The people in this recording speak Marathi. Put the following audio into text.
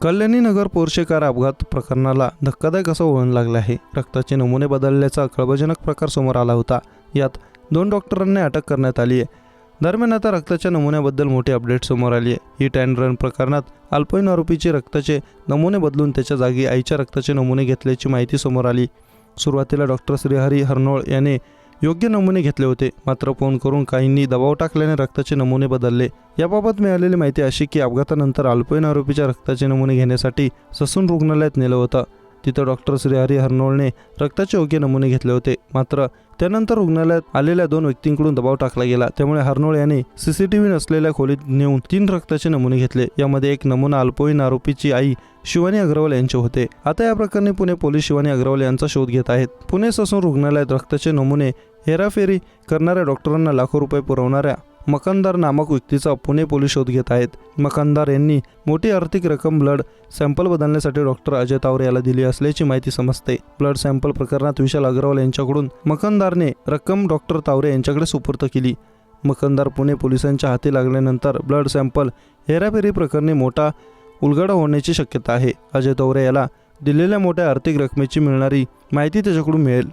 कल्याणी नगर पोर्शे कार अपघात प्रकरणाला धक्कादायक असं वळण लागले आहे. रक्ताचे नमुने बदलल्याचा खळबळजनक प्रकार समोर आला होता. यात 2 डॉक्टरांना अटक करण्यात आली आहे. दरम्यान आता रक्ताच्या नमुन्याबद्दल मोठी अपडेट समोर आली आहे. हिट अँड रन प्रकरणात अल्पवयीन आरोपीचे रक्ताचे नमुने बदलून त्याच्या जागी आईच्या रक्ताचे नमुने घेतल्याची माहिती समोर आली. सुरुवातीला डॉक्टर श्रीहरी हरनोळ याने योग्य नमुने घेतले होते, मात्र फोन करून काहींनी दबाव टाकल्याने रक्ताचे नमुने बदलले. याबाबत मिळालेली माहिती अशी की अपघातानंतर अल्पवयीन आरोपीच्या रक्ताचे नमुने घेण्यासाठी ससून रुग्णालयात नेलं होतं. तिथं डॉक्टर श्रीहरी हरनोळने रक्ताचे योग्य नमुने घेतले होते, मात्र त्यानंतर रुग्णालयात आलेल्या 2 व्यक्तींकडून दबाव टाकला गेला. त्यामुळे हरनोळ यांनी सीसीटीव्ही नसलेल्या खोलीत नेऊन 3 रक्ताचे नमुने घेतले. यामध्ये एक नमुना अल्पवयीन आरोपीची आई शिवानी अग्रवाल यांचे होते. आता या प्रकरणी पुणे पोलीस शिवानी अग्रवाल यांचा शोध घेत आहेत. पुणे ससून रुग्णालयात रक्ताचे नमुने हेराफेरी करणाऱ्या डॉक्टरांना लाखो रुपये पुरवणाऱ्या मकंदार नामक व्यक्तीचा पुणे पोलीस शोध घेत आहेत. मकंदार यांनी मोठी आर्थिक रक्कम ब्लड सॅम्पल बदलण्यासाठी डॉक्टर अजय तावरे याला दिली असल्याची माहिती समजते. ब्लड सॅम्पल प्रकरणात विशाल अग्रवाल यांच्याकडून मकंदारने रक्कम डॉक्टर तावरे यांच्याकडे सुपूर्द केली. मकंदार पुणे पोलिसांच्या हाती लागल्यानंतर ब्लड सॅम्पल हेराफेरी प्रकरणी मोठा उलगडा होण्याची शक्यता आहे. अजय तावरे याला दिलेल्या मोठ्या आर्थिक रकमेची मिळणारी माहिती त्याच्याकडून मिळेल.